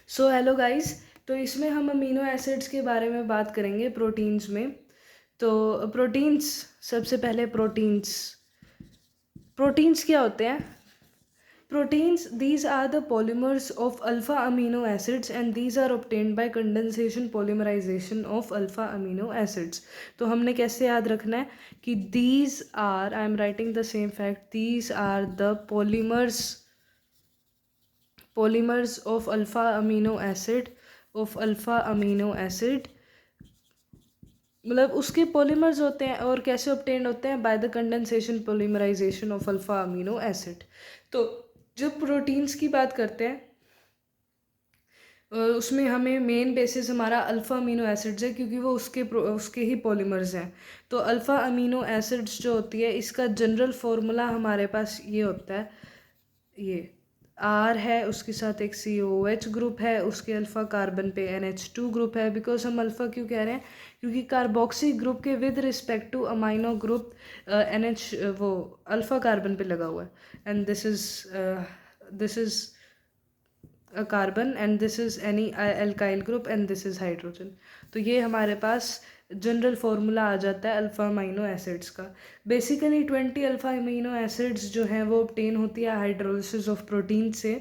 So hello guys. तो इसमें हम अमीनो एसिड्स के बारे में बात करेंगे प्रोटीन्स में। तो प्रोटीन्स, सबसे पहले प्रोटीन्स क्या होते हैं? Proteins, these are the polymers of alpha amino acids and these are obtained by condensation polymerization of alpha amino acids. तो हमने कैसे याद रखना है कि these are, I am writing the same fact, these are the polymers of alpha amino acid, मतलब उसके polymers होते हैं और कैसे ऑब्टेन होते हैं? By the condensation polymerisation of alpha amino acid. तो जब प्रोटीन्स की बात करते हैं उसमें हमें मेन बेसिस हमारा अल्फ़ा अमीनो एसिड्स है, क्योंकि वो उसके ही पॉलीमर्स हैं। तो अल्फ़ा अमीनो एसिड्स जो होती है, इसका जनरल फार्मूला हमारे पास ये होता है, ये आर है, उसके साथ एक COOH ग्रुप है, उसके अल्फ़ा कार्बन पे NH2 ग्रुप है। बिकॉज हम अल्फ़ा क्यों कह रहे हैं? क्योंकि कार्बोक्सी ग्रुप के with respect two amino group NH वो अल्फ़ा कार्बन पे लगा हुआ है, and this is a carbon and this is any alkyl group and this is hydrogen। तो ये हमारे पास जनरल फार्मूला आ जाता है अल्फ़ा अमीनो एसिड्स का। बेसिकली 20 अल्फ़ा अमीनो एसिड्स जो हैं वो ऑब्टेन होती है हाइड्रोलिसिस ऑफ प्रोटीन से,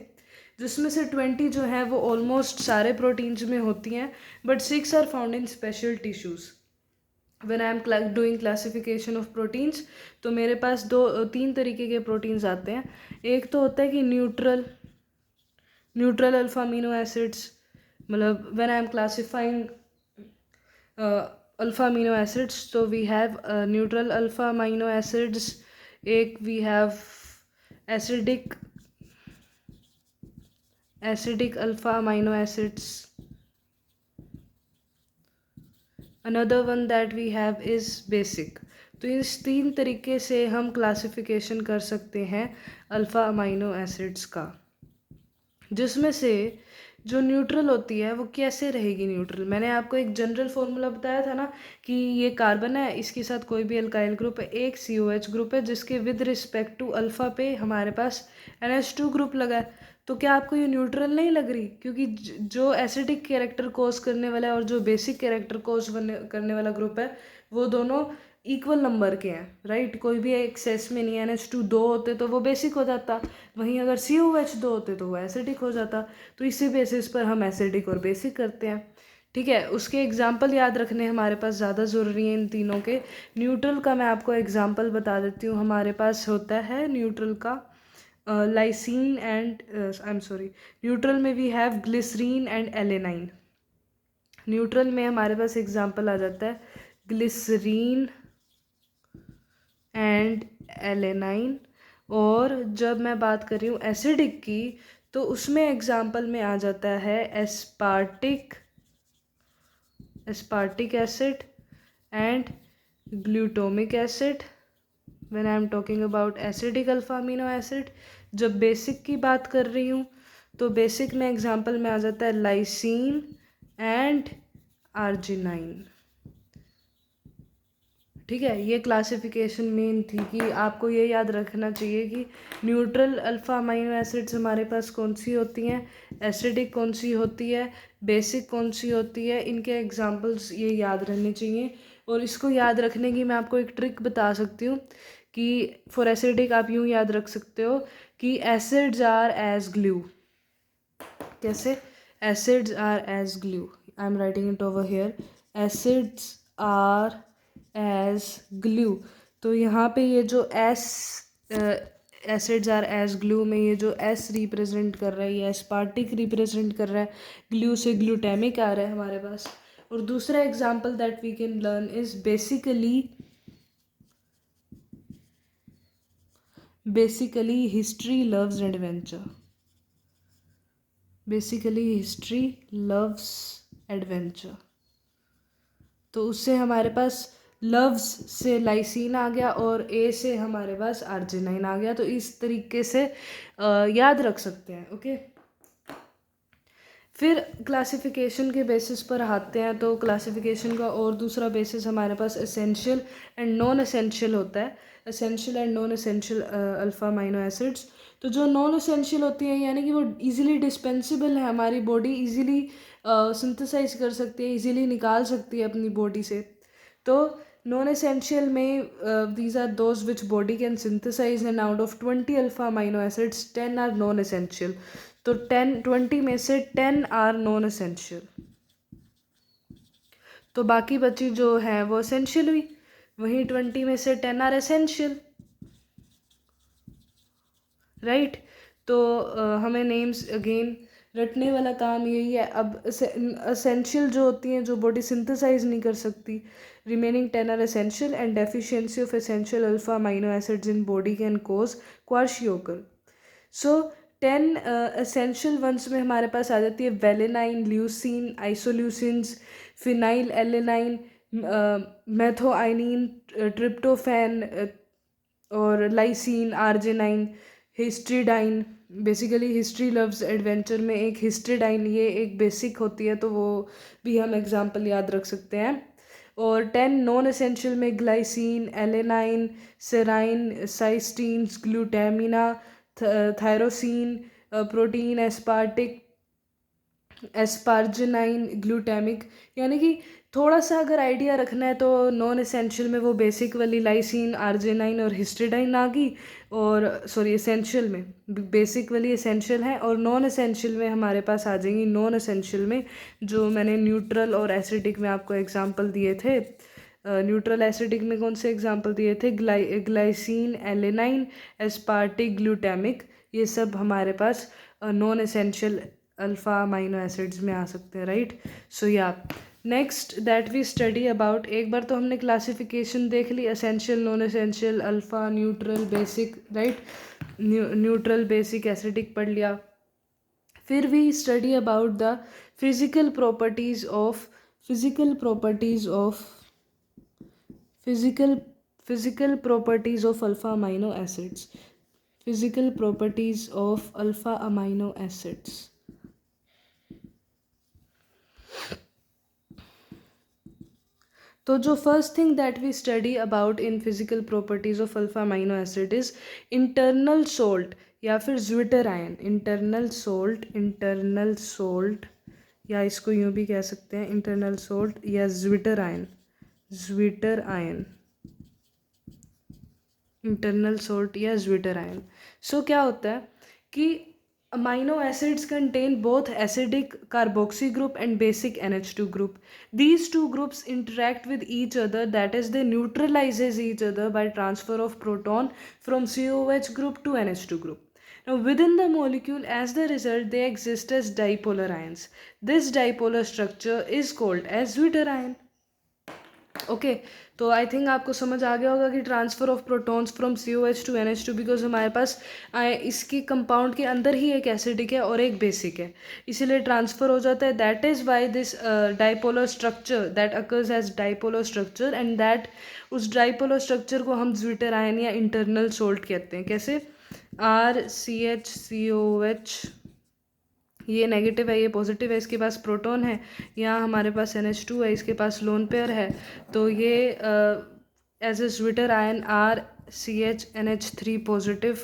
जिसमें से 20 जो है वो ऑलमोस्ट सारे प्रोटीन्स में होती हैं, but 6 are found in special tissues. When I am doing classification of proteins, तो मेरे पास तीन तरीके के प्रोटीन्स आते हैं। एक तो होता है कि न्यूट्रल अल्फा अमीनो एसिड्स, मतलब when I am classifying alpha amino acids, तो we have neutral alpha amino acids, एक we have acidic alpha amino acids, another one that we have is basic. तो इस तीन तरीके से हम क्लासिफिकेशन कर सकते हैं अल्फ़ा अमीनो एसिड्स का, जिसमें से जो न्यूट्रल होती है वो कैसे रहेगी न्यूट्रल? मैंने आपको एक जनरल फार्मूला बताया था ना कि ये कार्बन है, इसके साथ कोई भी अल्काइल ग्रुप है, एक COH ग्रुप है, जिसके विद रिस्पेक्ट टू अल्फ़ा पे हमारे पास NH2 ग्रुप लगा है। तो क्या आपको ये न्यूट्रल नहीं लग रही? क्योंकि जो एसिडिक कैरेक्टर कॉज करने वाला है और जो बेसिक कैरेक्टर कॉज करने वाला ग्रुप है, वो दोनों इक्वल नंबर के हैं, राइट? कोई भी एक्सेस में नहीं है। NH2 दो होते तो वो बेसिक हो जाता, वहीं अगर COH दो होते तो वो एसिडिक हो जाता। तो इसी बेसिस पर हम एसिडिक और बेसिक करते हैं, ठीक है? उसके एग्जाम्पल याद रखने हमारे पास ज़्यादा ज़रूरी है इन तीनों के। न्यूट्रल का मैं आपको एग्जाम्पल बता देती हूँ। हमारे पास होता है न्यूट्रल का lysine and I am sorry, neutral में we have glycerine and alanine. Neutral में हमारे पास एग्जाम्पल आ जाता है ग्लिसरीन एंड एलेनाइन। और जब मैं बात कर रही हूँ एसिडिक की, तो उसमें एग्जाम्पल में आ जाता है aspartic acid and glutamic acid. When I am talking about acidic alpha amino acid, जब बेसिक की बात कर रही हूँ, तो बेसिक में एग्जाम्पल में आ जाता है लाइसीन एंड आर्जिनाइन, ठीक है? ये क्लासिफिकेशन मेन थी कि आपको ये याद रखना चाहिए कि न्यूट्रल अल्फ़ा अमीनो एसिड्स हमारे पास कौन सी होती हैं, एसिडिक कौन सी होती है, बेसिक कौन सी होती है। इनके एग्जांपल्स ये याद रहने चाहिए। और इसको याद रखने की मैं आपको एक ट्रिक बता सकती हूँ कि फॉर एसिडिक आप यूँ याद रख सकते हो कि एसिड्स आर एज ग्लू। कैसे? Acids are as glue, I am writing it over here, acids are as glue. तो यहाँ पे ये जो एसिड्स आर एज ग्लू में ये जो S रिप्रेजेंट कर रहा है, ये एस्पार्टिक रिप्रेजेंट कर रहा है, ग्लू से ग्लूटामिक आ रहा है हमारे पास। और दूसरा example that we can learn is basically history loves adventure. Basically history loves adventure. तो उससे हमारे पास लव्स से लाइसिन आ गया और A से हमारे पास आर्जिनाइन आ गया। तो इस तरीके से याद रख सकते हैं, ओके? फिर क्लासिफिकेशन के बेसिस पर आते हैं, तो क्लासिफिकेशन का और दूसरा बेसिस हमारे पास एसेंशियल एंड नॉन एसेंशियल होता है। Essential and non essential alpha amino acids. तो जो नॉन एसेंशियल होती हैं यानी कि वो इजीली डिस्पेंसिबल है, हमारी बॉडी इजीली सिंथेसाइज कर सकती है, इजीली निकाल सकती है अपनी बॉडी से। तो नॉन एसेंशियल में these are those which body can synthesise, and out of 20 alpha amino acids 10 are non essential. तो 20 में से 10 आर नॉन एसेंशियल, तो बाकी बची जो है वो एसेंशियल हुई। वहीं 20 में से 10 आर एसेंशियल, राइट। तो हमें नेम्स अगेन रटने वाला काम यही है। अब एसेंशियल जो होती हैं, जो बॉडी सिंथेसाइज नहीं कर सकती, remaining 10 are essential, and deficiency of essential alpha amino acids in body can cause kwashiorkor. So 10 essential ones में हमारे पास आ जाती है valine, leucine, isoleucines, phenylalanine, methionine, tryptophan और lysine, arginine, histidine. Basically history loves adventure में एक हिस्ट्रीडाइन ये एक बेसिक होती है, तो वो भी हम एग्जांपल याद रख सकते हैं। और 10 नॉन एसेंशियल में glycine, alanine, serine, cysteines, glutamine, tyrosine, protein aspartic, asparagine, glutamic. यानी कि थोड़ा सा अगर आइडिया रखना है तो नॉन एसेंशियल में वो बेसिक वाली लाइसिन, आर्जिनाइन और हिस्टिडाइन आ गई, और सॉरी एसेंशियल में बेसिक वाली एसेंशियल है, और नॉन एसेंशियल में हमारे पास आ जाएंगी नॉन एसेंशियल में जो मैंने न्यूट्रल और एसिडिक में आपको एग्जांपल दिए थे। न्यूट्रल एसिडिक में कौन से एग्जांपल दिए थे? Glycine, alanine, aspartic, glutamic. ये सब हमारे पास non essential alpha amino acids में आ सकते हैं, राइट। सो या next that we study about, एक बार तो हमने क्लासिफिकेशन देख ली, essential, non essential, alpha, neutral, basic, right. Neutral, basic, acidic पढ़ लिया। फिर we study about the physical properties of physical properties of physical properties of alpha amino acids. Physical properties of alpha amino acids. तो जो first thing that we study about in physical properties of alpha amino acid is internal salt या फिर zwitter ion. Internal salt या इसको यूं भी कह सकते हैं इंटरनल सोल्ट या ज्विटर आयन। इंटरनल सोल्ट या ज्विटर आयन। सो क्या होता है कि amino acids contain both acidic carboxy group and basic NH2 group. These two groups interact with each other, that is they neutralizes each other by transfer of proton from COH group to NH2 group. Now within the molecule, as the result, they exist as dipolar ions. This dipolar structure is called as Zwitter ion. Okay तो I think आपको समझ आ गया होगा कि transfer of protons from COH to NH2, because हमारे पास इसकी कंपाउंड के अंदर ही एक एसिडिक है और एक बेसिक है, इसीलिए ट्रांसफ़र हो जाता है। That is why this dipolar structure that occurs as dipolar structure, and that उस डाइपोलर स्ट्रक्चर को हम ज्विटर आयन या इंटरनल सोल्ट कहते हैं। कैसे? RCHCOH, ये नेगेटिव है, ये पॉजिटिव है, इसके पास प्रोटॉन है, यहाँ हमारे पास NH2 है, इसके पास लोन पेयर है, तो ये as a zwitter ion RCH NH3 positive,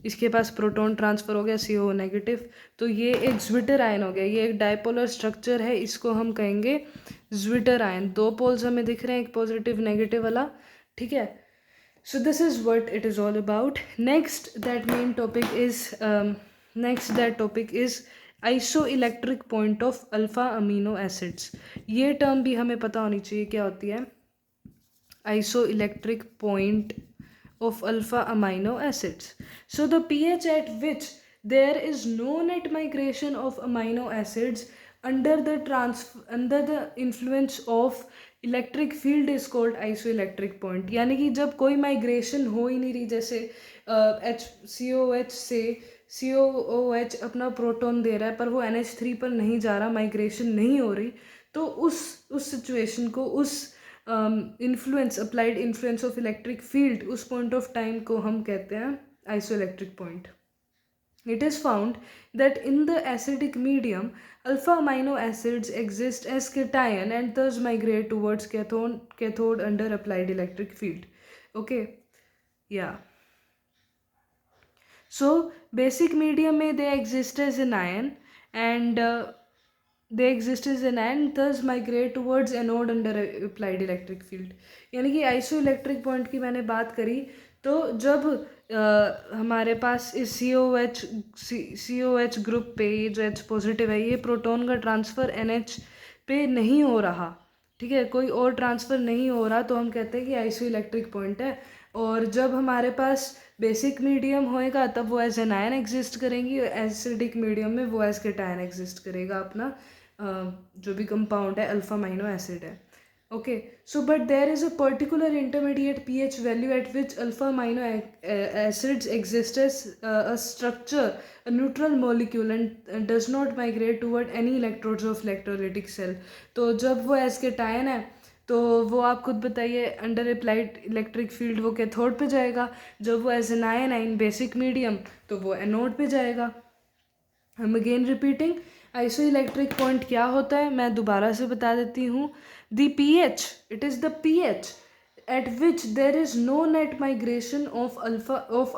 इसके पास प्रोटॉन ट्रांसफ़र हो गया CO नेगेटिव, तो ये एक ज्विटर आयन हो गया। ये एक डाइपोलर स्ट्रक्चर है, इसको हम कहेंगे ज्विटर आयन। दो पोल्स हमें दिख रहे हैं, एक पॉजिटिव नेगेटिव वाला, ठीक है। So this is what it is all about. Next that topic is isoelectric point of alpha amino acids. ये टर्म भी हमें पता होनी चाहिए क्या होती है। Isoelectric point of alpha amino acids. So the pH at which there is no net migration of amino acids under the influence of electric field is called isoelectric point. यानी कि जब कोई माइग्रेशन हो ही नहीं रही, जैसे COH से COOH अपना प्रोटॉन दे रहा है पर वो NH3 पर नहीं जा रहा, माइग्रेशन नहीं हो रही, तो उस सिचुएशन को, उस influence, applied influence of electric field, उस पॉइंट ऑफ टाइम को हम कहते हैं isoelectric point. It is found that in the acidic medium, alpha amino acids exist as cation and thus migrate towards cathode under applied electric field. Okay, yeah. So basic medium में they exist as an ion and they exist as an ion thus migrate towards anode under applied electric field. यानी कि isoelectric point की मैंने बात करी तो जब हमारे पास इस सी ओ एच ग्रुप पे ये जो H पॉजिटिव है ये प्रोटॉन का ट्रांसफ़र NH पे नहीं हो रहा, ठीक है, कोई और ट्रांसफ़र नहीं हो रहा तो हम कहते हैं कि आइसोइलेक्ट्रिक पॉइंट है। और जब हमारे पास बेसिक मीडियम होएगा तब वो एज एन आयन एग्जिस्ट करेंगी, एसिडिक मीडियम में वो एज केटायन एग्जिस्ट करेगा अपना जो भी कंपाउंड है अल्फा अमीनो एसिड है। Okay, so but there is a particular intermediate pH value at which alpha amino acids exist as a structure, a neutral molecule and does not migrate toward any electrodes of electrolytic cell। तो जब वो as cation है तो वो आप खुद बताइए under applied electric field वो कैथोड पे जाएगा, जब वो as anion in basic medium तो वो एनोड पे जाएगा। हम again repeating, isoelectric point क्या होता है मैं दोबारा से बता देती हूँ। The pH, it is the pH at which there is no net migration of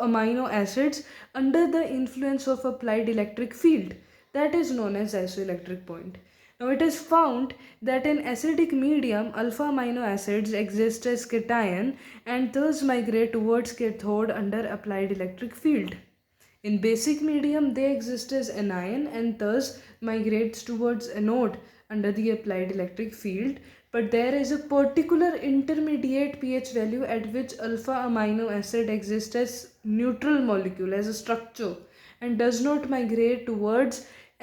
amino acids under the influence of applied electric field, that is known as isoelectric point. Now it is found that in acidic medium alpha amino acids exist as cation and thus migrate towards cathode under applied electric field. In basic medium they exist as anion and thus migrates towards anode under the applied electric field, but there is a particular intermediate pH value at which alpha amino acid exists as neutral molecule, as a structure, and does not migrate towards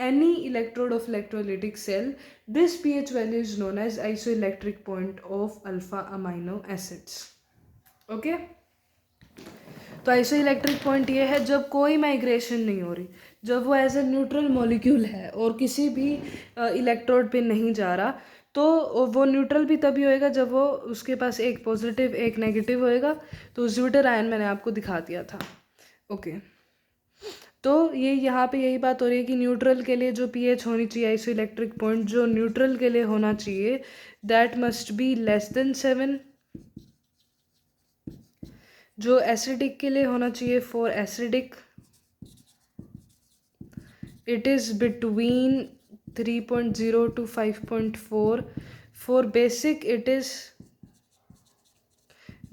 any electrode of electrolytic cell. This pH value is known as isoelectric point of alpha amino acids. Okay? तो iso electric point ये है जब कोई migration नहीं हो रही, जब वो एज ए न्यूट्रल मॉलिक्यूल है और किसी भी इलेक्ट्रोड पे नहीं जा रहा, तो वो न्यूट्रल भी तभी होएगा जब वो उसके पास एक पॉजिटिव एक नेगेटिव होएगा। तो ज्यूटर आयन मैंने आपको दिखा दिया था। ओके, तो ये यहाँ पे यही बात हो रही है कि न्यूट्रल के लिए जो पीएच होनी चाहिए आइसो इलेक्ट्रिक पॉइंट जो न्यूट्रल के लिए होना चाहिए that must be less than 7, जो एसिडिक के लिए होना चाहिए for acidic it is between 3.0 to 5.4, for basic it is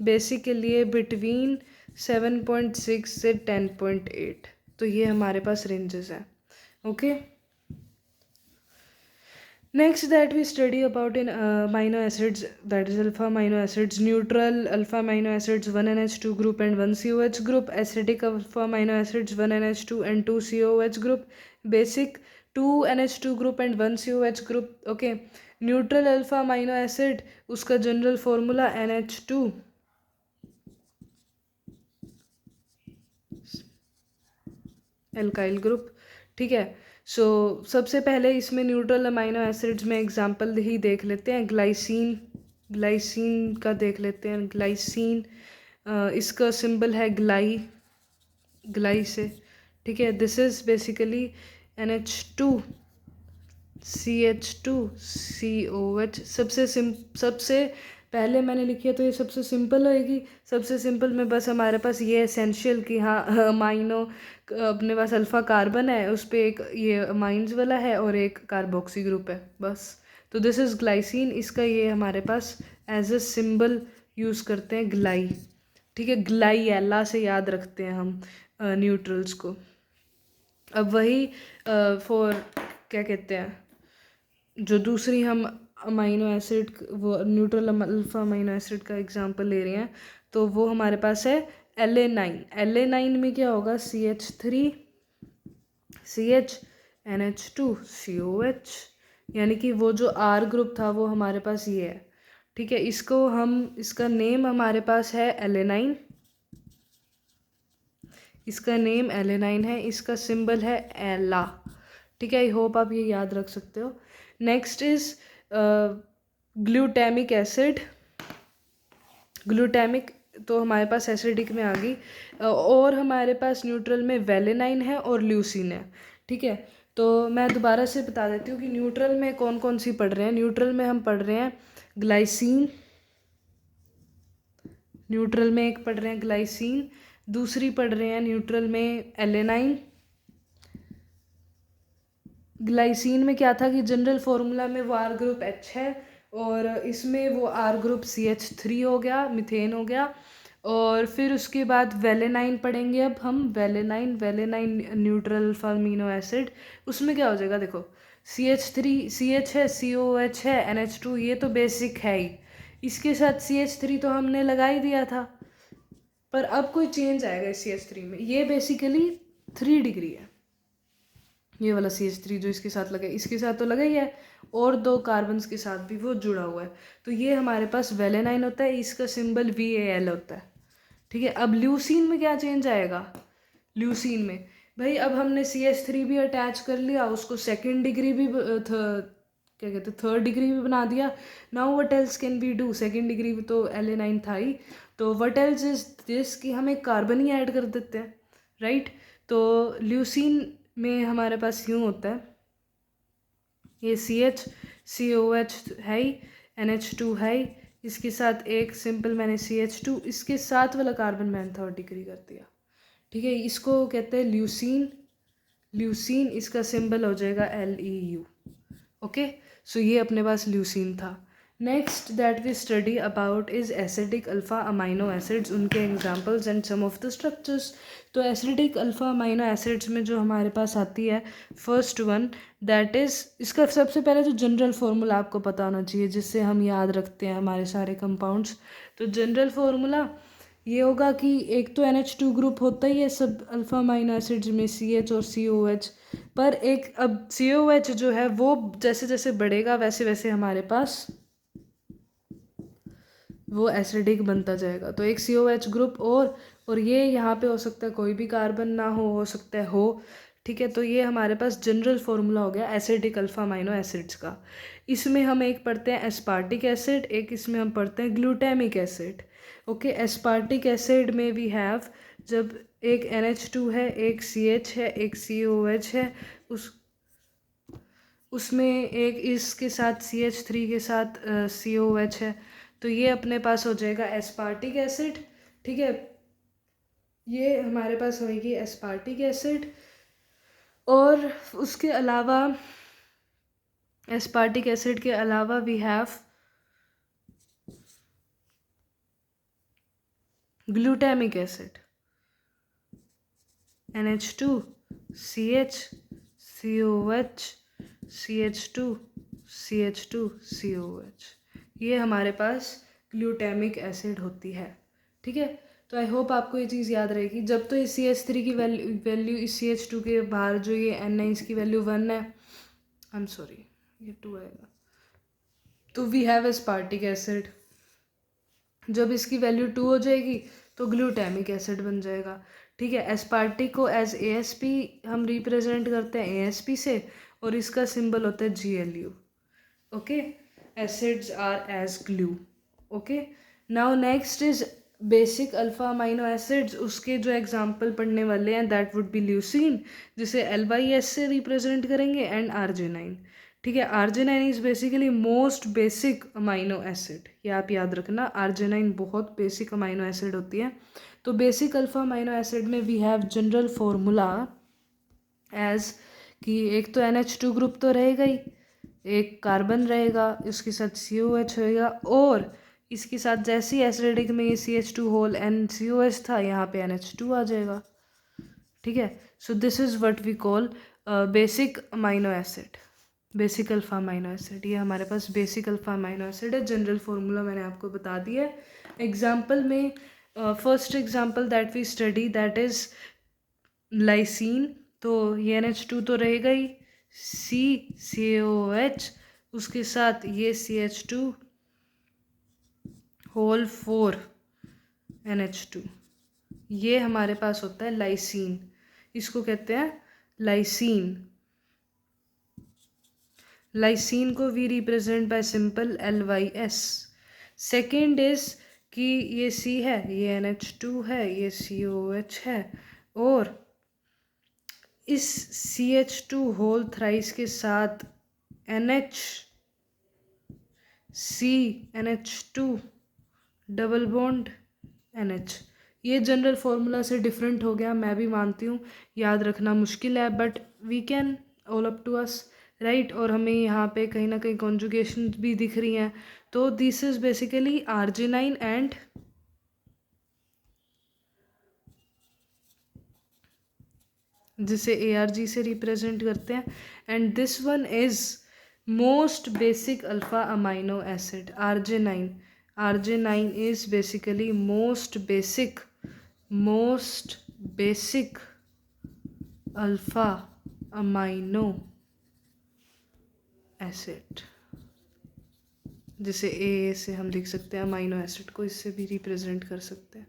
basic के लिए बिटवीन 7.6 से 10.8। तो ये हमारे पास रेंजेस हैं। Okay, next that we study about in amino acids, that is alpha amino acids, neutral alpha amino acids 1NH2 group and 1COH group, acidic alpha amino acids 1NH2 and 2COH group, basic 2NH2 group and 1COH group। okay, neutral alpha amino acid उसका general formula NH2 alkyl group, ठीक है। सो सबसे पहले इसमें neutral amino acids में example ही देख लेते हैं। ग्लाइसिन का देख लेते हैं। ग्लाइसिन इसका सिंबल है ग्लाई से, ठीक है। This is basically NH2 CH2 COH। सबसे पहले मैंने लिखी है तो ये सबसे सिंपल होएगी। सबसे सिंपल में बस हमारे पास ये एसेंशियल कि हाँ अमाइनो अपने पास अल्फ़ा कार्बन है, उस पर एक ये अमाइंस वाला है और एक कार्बोक्सी ग्रुप है, बस। तो दिस इज़ ग्लाइसिन, इसका ये हमारे पास एज अ सिंबल यूज़ करते हैं ग्लाई, ठीक है। ग्लाई एला से याद रखते हैं हम न्यूट्रल्स को। अब वही फॉर क्या कहते हैं जो दूसरी हम अमाइनो एसिड वो न्यूट्रल अल्फा अमाइनो एसिड का एग्जांपल ले रहे हैं तो वो हमारे पास है LA9 में क्या होगा CH3 CH NH2 COH, यानी कि वो जो R ग्रुप था वो हमारे पास ये है, ठीक है। इसका नेम हमारे पास है LA9, इसका नेम LA9 है, इसका सिंबल है एला, ठीक है। आई होप आप ये याद रख सकते हो। Next is glutamic acid. Glutamic तो हमारे पास एसिडिक में आ गई। और हमारे पास न्यूट्रल में वेलेनाइन है और ल्यूसीन है। ठीक है, तो मैं दोबारा से बता देती हूँ कि न्यूट्रल में कौन कौन सी पढ़ रहे हैं। न्यूट्रल में हम पढ़ रहे हैं ग्लाइसिन, न्यूट्रल में एक पढ़ रहे हैं ग्लाइसिन, दूसरी पढ़ रहे हैं न्यूट्रल में एलेनाइन। ग्लाइसिन में क्या था कि जनरल फार्मूला में वो आर ग्रुप H है और इसमें वो आर ग्रुप CH3 हो गया, मीथेन हो गया। और फिर उसके बाद वेलेनाइन पढ़ेंगे अब हम, वेलेनाइन न्यूट्रल अल्फा अमीनो एसिड। उसमें क्या हो जाएगा, देखो CH3 CH है, COH है, NH2, ये तो बेसिक है ही। इसके साथ CH3 तो हमने लगा ही दिया था, पर अब कोई चेंज आएगा इस CH3 में। ये बेसिकली 3 डिग्री है, ये वाला CH3 जो इसके साथ लगा, इसके साथ तो लगा ही है, और 2 कार्बन्स के साथ भी वो जुड़ा हुआ है। तो ये हमारे पास वेलेनाइन होता है, इसका सिंबल VAL होता है। ठीक है, अब ल्यूसीन में क्या चेंज आएगा, ल्यूसीन में भाई अब हमने CH3 भी अटैच कर लिया, उसको सेकेंड डिग्री भी क्या कहते हैं, थर्ड डिग्री भी बना दिया। Now what else can we do, second degree तो एलेनाइन था ही, तो व्हाट एल्स इज दिस कि हम एक कार्बन ही ऐड कर देते हैं, राइट। तो ल्यूसीन में हमारे पास यूँ होता है, ये CH COH है ही, NH2 है ही, इसके साथ एक सिंपल मैंने CH2, इसके साथ वाला कार्बन मैंने थर्ड डिग्री कर दिया। ठीक है, इसको कहते हैं ल्यूसीन, ल्यूसीन इसका सिंबल हो जाएगा LEU। ओके, सो ये अपने पास ल्यूसीन था। Next that we study about is acidic alpha amino acids, उनके examples and some of the structures. तो एसिडिक अल्फा अमाइनो एसिड्स में जो हमारे पास आती है फर्स्ट वन, दैट इज़, इसका सबसे पहले तो जनरल फार्मूला आपको पता होना चाहिए जिससे हम याद रखते हैं हमारे सारे कंपाउंड्स। तो जनरल फार्मूला ये होगा कि एक तो NH2 ग्रुप होता ही है सब अल्फा अमाइनो एसिड्स में, CH और COH, पर एक अब COH जो है वो जैसे जैसे बढ़ेगा वैसे वैसे हमारे पास वो एसिडिक बनता जाएगा। तो एक COH ग्रुप और ये यहाँ पे हो सकता है कोई भी कार्बन ना हो सकता है हो। ठीक है, तो ये हमारे पास जनरल फार्मूला हो गया एसिडिक अल्फा अमाइनो एसिड्स का। इसमें हम एक पढ़ते हैं एस्पार्टिक एसिड, एक इसमें हम पढ़ते हैं glutamic acid. Okay, aspartic acid में वी हैव, जब एक NH2 है, एक CH है, एक COH है, उसमें एक इसके साथ CH3 के साथ COH है, तो ये अपने पास हो जाएगा एस्पार्टिक एसिड। ठीक है, ये हमारे पास होगी एस्पार्टिक एसिड। और उसके अलावा एस्पार्टिक एसिड के अलावा we have glutamic acid, NH2 CH COH CH2 CH2 COH, ये हमारे पास ग्लूटामिक एसिड होती है। ठीक है, तो आई होप आपको ये चीज़ याद रहेगी। जब तो इस CH3 की वैल्यू इस CH2 के बाहर जो ये N है इसकी वैल्यू 1 है, आई एम सॉरी ये 2 आएगा, तो वी हैव एस्पार्टिक एसिड। जब इसकी वैल्यू 2 हो जाएगी तो ग्लूटामिक एसिड बन जाएगा। ठीक है, एस्पार्टिक को एज ASP हम रिप्रेजेंट करते हैं ASP से, और इसका सिंबल होता है GLU। Okay, acids are as glue. Okay, now next is basic alpha amino acids, उसके जो एग्जांपल पढ़ने वाले हैं दैट वुड बी ल्यूसीन, जिसे LYS से रिप्रेजेंट करेंगे, एंड आर्जिनाइन। ठीक है, arginine is basically most basic amino acid, ये आप याद रखना, आर्जिनाइन बहुत बेसिक अमाइनो एसिड होती है। तो बेसिक अल्फा अमाइनो एसिड में we have general formula as कि एक तो NH2 ग्रुप तो रहेगा ही, एक कार्बन रहेगा, इसके साथ COH होएगा, और इसके साथ जैसे ही एसिडिक में ये CH2 होल NCOH था, यहाँ पे NH2 आ जाएगा। ठीक है, so this is what we call basic amino acid, basic alpha amino acid. ये हमारे पास बेसिक अल्फा अमाइनो एसिड है। जनरल फार्मूला मैंने आपको बता दिया है। एग्जाम्पल में first example that we study that is lysine, तो ये NH2 तो रहेगा ही, COH, उसके साथ ये CH2 होल 4 NH2, ये हमारे पास होता है लाइसिन, इसको कहते हैं लाइसिन। लाइसिन को we represent by simple LYS। Second is कि ये C है, ये NH2 है, ये COOH है, और इस CH2 होल थ्राइस के साथ NH2 डबल बॉन्ड NH। ये जनरल फॉर्मूला से डिफरेंट हो गया, मैं भी मानती हूँ, याद रखना मुश्किल है, but we can all up to us, right. और हमें यहाँ पे कहीं ना कहीं कॉन्जुगेशन भी दिख रही हैं। तो this is basically Arginine and जिसे ARG से रिप्रेजेंट करते हैं, and this one is most basic alpha amino acid Arginine। Arginine is basically most basic alpha amino acid, जिसे AA से हम लिख सकते हैं, अमाइनो एसिड को इससे भी रिप्रेजेंट कर सकते हैं,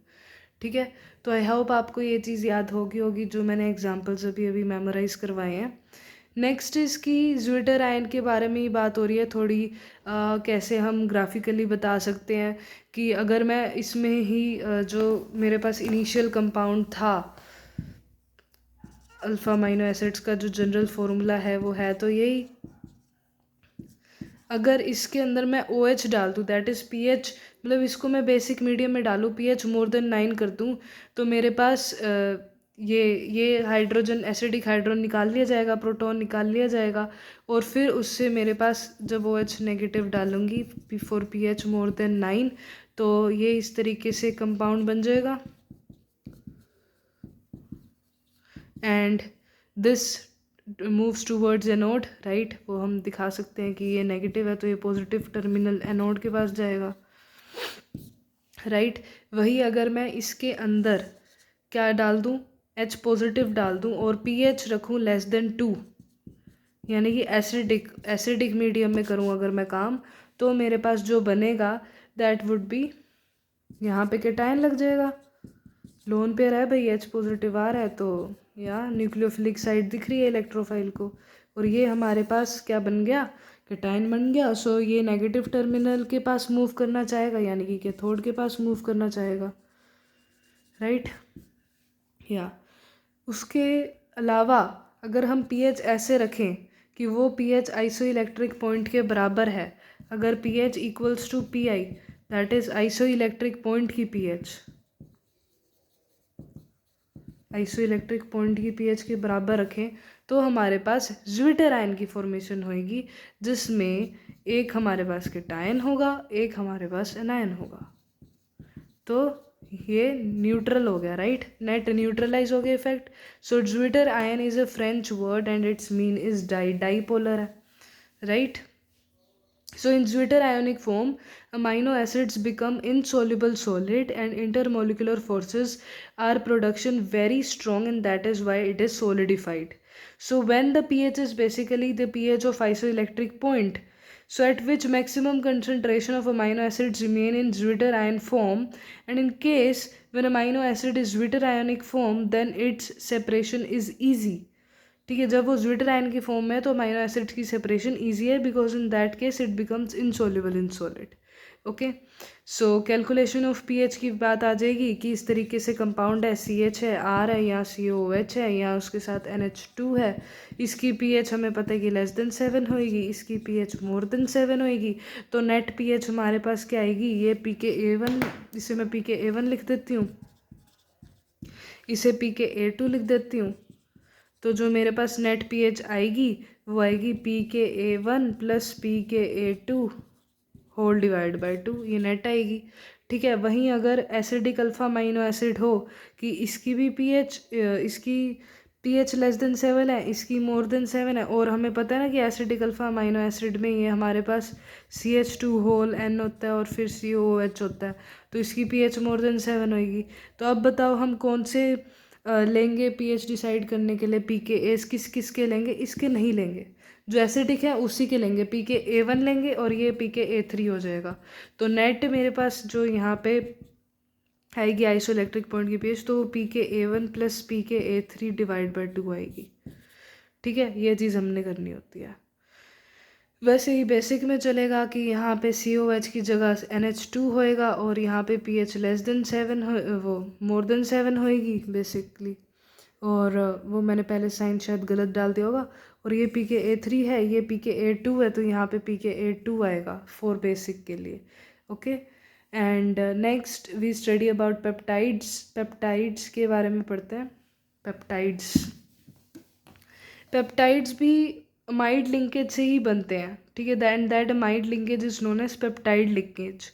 ठीक है। तो आई होप आपको ये चीज़ याद होगी जो मैंने एग्जांपल्स अभी मेमोराइज करवाए हैं। नेक्स्ट इसकी ज्विटर आयन के बारे में ही बात हो रही है थोड़ी, कैसे हम ग्राफिकली बता सकते हैं कि अगर मैं इसमें ही जो मेरे पास इनिशियल कंपाउंड था अल्फा अमाइनो एसिड्स का, जो जनरल फॉर्मूला है वो है तो यही, अगर इसके अंदर मैं OH डाल दूँ, दैट इज़ pH, मतलब इसको मैं बेसिक मीडियम में डालूँ, pH मोर देन 9 कर दूँ, तो मेरे पास ये हाइड्रोजन, एसिडिक हाइड्रोजन निकाल लिया जाएगा, प्रोटॉन निकाल लिया जाएगा, और फिर उससे मेरे पास जब OH नेगेटिव डालूँगी फॉर pH मोर देन 9, तो ये इस तरीके से कंपाउंड बन जाएगा, and this moves towards anode, right. वो हम दिखा सकते हैं कि ये नेगेटिव है तो ये पॉजिटिव टर्मिनल एनोड के पास जाएगा, राइट। वही अगर मैं इसके अंदर क्या डाल दूँ, H पॉजिटिव डाल दूँ और pH रखूँ लेस देन 2, यानी कि एसिडिक मीडियम में करूँ अगर मैं काम, तो मेरे पास जो बनेगा दैट वुड बी, यहाँ पे केटायन लग जाएगा, लोन पेयर है भाई, H पॉजिटिव आ रहा है तो या न्यूक्लियोफिलिक साइड दिख रही है इलेक्ट्रोफाइल को, और ये हमारे पास क्या बन गया, केटायन बन गया। सो ये नेगेटिव टर्मिनल के पास मूव करना चाहेगा, यानी कि कैथोड के पास मूव करना चाहेगा, राइट। या उसके अलावा अगर हम pH ऐसे रखें कि वो pH आइसो इलेक्ट्रिक पॉइंट के बराबर है, अगर pH equals to PI, that is isoelectric point की pH, आइसो इलेक्ट्रिक पॉइंट की pH के बराबर रखें, तो हमारे पास ज्विटर आयन की फॉर्मेशन होएगी, जिसमें एक हमारे पास केटायन होगा, एक हमारे पास एनायन होगा, तो ये न्यूट्रल हो गया, राइट, नेट न्यूट्रलाइज हो गया effect. So zwitter ion is a French word and it's mean is dipolar है, right. So in zwitter ionic form, amino acids become insoluble solid and intermolecular forces are production very strong, and that is why it is solidified. So when the pH is basically the pH of isoelectric point, so at which maximum concentration of amino acids remain in zwitter ion form, and in case when amino acid is zwitter ionic form, then its separation is easy, ठीक है। जब वो zwitter ion की form में है तो amino acid की separation easy है, because in that case it becomes insoluble in solid, okay. So calculation of pH की बात आ जाएगी कि इस तरीके से कंपाउंड है, CH है, R है, या COOH है, या उसके साथ NH2 है, इसकी पीएच हमें पता है कि लेस देन 7 होएगी, इसकी पीएच मोर देन 7 होएगी, तो नेट पीएच हमारे पास क्या आएगी, ये pKa1, इसे मैं pKa1 लिख देती हूँ, इसे pKa2 लिख देती हूँ, तो जो मेरे पास नेट pH आएगी वो आएगी pKa1 plus pKa2 whole divide by 2, ये नेट आएगी, ठीक है। वहीं अगर एसिडिक अल्फा अमाइनो एसिड हो कि इसकी भी इसकी pH लेस देन 7 है, इसकी मोर देन 7 है, और हमें पता है ना कि एसिडिक अल्फा अमाइनो एसिड में ये हमारे पास CH2 होल N होता है और फिर COOH होता है, तो इसकी pH मोर देन 7 होएगी। तो अब बताओ हम कौन से लेंगे पीएच डिसाइड करने के लिए, pKa किस किस के लेंगे, इसके नहीं लेंगे, जो एसिडिक है उसी के लेंगे, pKa1 लेंगे और ये pKa3 हो जाएगा। तो नेट मेरे पास जो यहाँ पे आएगी आइसो इलेक्ट्रिक पॉइंट की pH, तो pKa1 plus pKa3 divide by 2 आएगी, ठीक है। ये चीज़ हमने करनी होती है, वैसे ही बेसिक में चलेगा कि यहाँ पे COH की जगह NH2 होएगा और यहाँ पे pH लेस देन 7 वो मोर देन 7 होएगी बेसिकली। और वो मैंने पहले साइन शायद गलत डाल दिया होगा। और ये pKa3 है, ये pKa2 है, तो यहाँ पे pKa2 आएगा फॉर बेसिक के लिए। Okay, and next we study about peptides. Peptides के बारे में पढ़ते हैं। पेप्टाइड्स भी अमाइड लिंकेज से ही बनते हैं, ठीक है। That amide linkage is known as peptide linkage.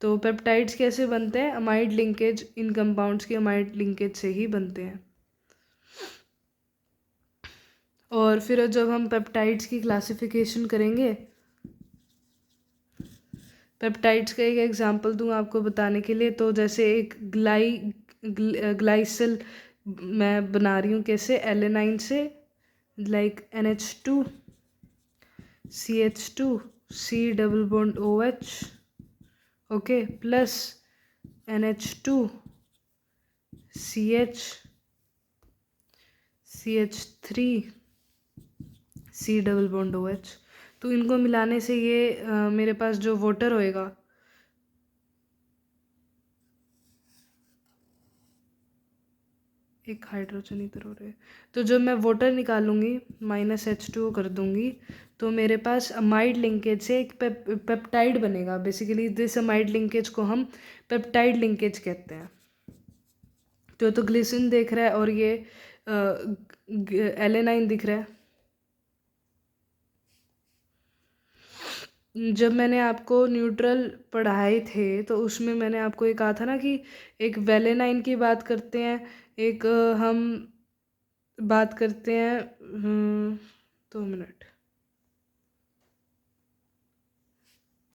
तो पेप्टाइड्स कैसे बनते हैं? अमाइड लिंकेज, इन कंपाउंड्स के अमाइड लिंकेज से ही बनते हैं। और फिर जब हम पेप्टाइड्स की क्लासिफिकेशन करेंगे, पेप्टाइड्स का एक एग्जांपल दूँ आपको बताने के लिए, तो जैसे एक ग्लाइसल मैं बना रही हूँ कैसे, एलेनाइन से, like NH2 CH2 C double bond OH, okay, plus NH2 CH3 C double bond OH। तो इनको मिलाने से ये मेरे पास जो वाटर होएगा, एक हाइड्रोजन इधर हो रहे, तो जब मैं वाटर निकालूंगी -H2O कर दूंगी, तो मेरे पास अमाइड लिंकेज से एक पेप्टाइड बनेगा। बेसिकली दिस अमाइड लिंकेज को हम पेप्टाइड लिंकेज कहते हैं। तो ग्लिसिन देख रहा है और ये एलेनाइन दिख रहा है। जब मैंने आपको न्यूट्रल पढ़ाए थे तो उसमें मैंने आपको ये कहा था ना कि एक वेलेनाइन की बात करते हैं, एक हम बात करते हैं 2 मिनट।